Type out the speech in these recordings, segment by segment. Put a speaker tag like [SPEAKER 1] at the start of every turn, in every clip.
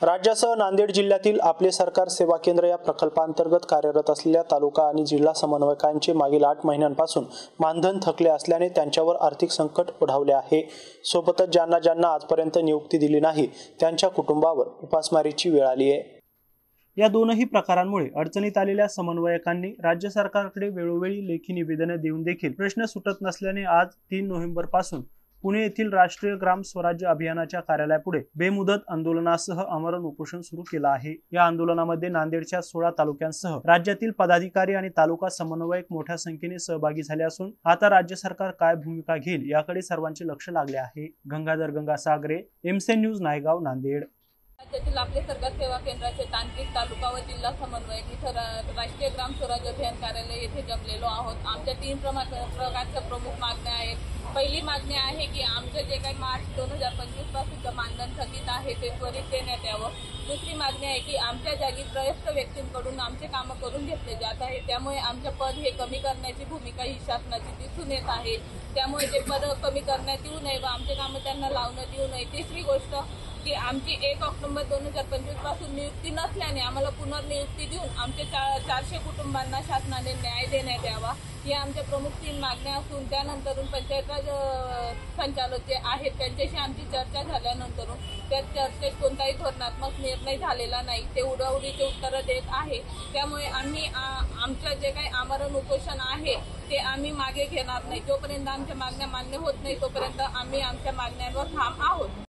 [SPEAKER 1] राज्यासह नांदेड जिल्ह्यातील आपले सरकार सेवा केंद्र या प्रकल्पांतर्गत कार्यरत असलेल्या तालुका आणि जिल्हा समन्वयकांचे मागील 8 महिन्यांपासून मानधन थकले असल्याने त्यांच्यावर आर्थिक संकट ओढावले आहे। सोबतच ज्यांना आजपर्यंत नियुक्ती दिली नाही त्यांच्या कुटुंबावर उपासमारीची वेळ आली आहे। या दोनही प्रकारांमुळे अडचणीत आलेल्या समन्वयकांनी राज्य सरकारकडे वेळोवेळी लेखी निवेदने देऊन देखील प्रश्न सुटत नसल्याने आज 3 नोव्हेंबर पासून पुणे येथील राष्ट्रीय ग्राम स्वराज्य अभियानाच्या कार्यालयापुढे बेमुदत आंदोलनासह आमरण उपोषण सुरू केलं आहे। या आंदोलनामध्ये नांदेडच्या 16 तालुक्यांसह राज्यातील पदाधिकारी आणि तालुका समन्वयक मोठ्या संख्येने सहभागी झाले असून आता राज्य सरकार काय भूमिका घेईल याकडे सर्वांचे लक्ष लागले आहे। Gangadhar Gangasagare, MC news, Naigaon, Nanded.
[SPEAKER 2] राज्यातील आपले सरकार सेवा केंद्राचे तांत्रिक तालुका व जिल्हा समन्वयक इथं राष्ट्रीय ग्राम स्वराज्य अभियान कार्यालय येथे जमलेलो आहोत। आमच्या 3 प्रकारच्या प्रमुख मागण्या आहेत। पहिली मागणी आहे की आमचं जे काही मार्च 2025 पासूनचं मानधन थकीत आहे ते त्वरित देण्यात यावं। दुसरी मागणी आहे की आमच्या जागी त्रयस्थ व्यक्तींकडून आमचे कामं करून घेतले जात आहे, त्यामुळे आमचे पद हे कमी करण्याची भूमिका ही शासनाची दिसून येत आहे। त्यामुळे ते पद कमी करण्यात येऊ नये व आमचे कामं त्यांना लावण्यात येऊ नये। तिसरी गोष्ट की आमची 1 ऑक्टोबर 2025 पासून नियुक्ती नसल्याने आम्हाला पुनर्नियुक्ती देऊन आमचे 400 कुटुंबांना शासनाने न्याय देण्यात यावा। या आमच्या प्रमुख 3 मागण्या असून त्यानंतरून पंचायत राज संचालक जे आहेत त्यांच्याशी आमची चर्चा झाल्यानंतर त्या चर्चेत कोणताही धोरणात्मक निर्णय झालेला नाही, ते उडवडीचे उत्तरं देत आहे। त्यामुळे आम्ही आमचं जे काही आमरण उपोषण आहे ते आम्ही मागे घेणार नाही। जोपर्यंत आमच्या मागण्या मान्य होत नाही तोपर्यंत आम्ही आमच्या मागण्यांवर ठाम आहोत।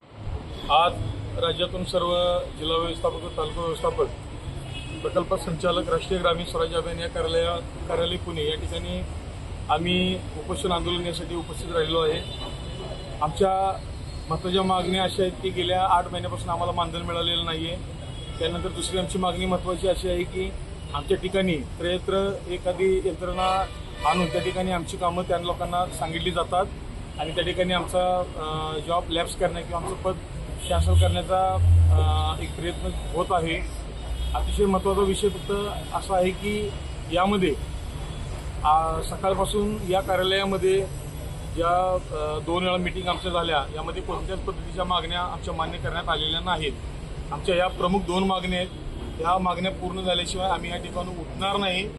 [SPEAKER 3] आज राज्यातून सर्व जिल्हा व्यवस्थापक व तालुका व्यवस्थापक, प्रकल्प संचालक, राष्ट्रीय ग्रामीण स्वराज्य अभियान या कार्यालय पुणे या ठिकाणी आम्ही उपोषण आंदोलनासाठी उपस्थित राहिलो आहे। आमच्या महत्त्वाच्या मागण्या अशा आहेत की गेल्या 8 महिन्यापासून आम्हाला मानधन मिळालेलं नाही आहे। त्यानंतर दुसरी आमची मागणी महत्त्वाची अशी आहे की आमच्या ठिकाणी त्रयत्र एखादी यंत्रणा आणून त्या ठिकाणी आमची कामं त्या लोकांना सांगितली जातात आणि त्या ठिकाणी आमचा जॉब लॅप्स करण्या किंवा आमचं पद कॅन्सल करण्याचा एक प्रयत्न होत आहे। अतिशय महत्त्वाचा विषय फक्त असा आहे की यामध्ये सकाळपासून या कार्यालयामध्ये ज्या 2 वेळा मीटिंग आमच्या झाल्या यामध्ये कोणत्याच पद्धतीच्या मागण्या आमच्या मान्य करण्यात आलेल्या नाहीत। आमच्या या प्रमुख 2 मागण्या आहेत, ह्या मागण्या पूर्ण झाल्याशिवाय आम्ही या ठिकाणी उठणार नाही।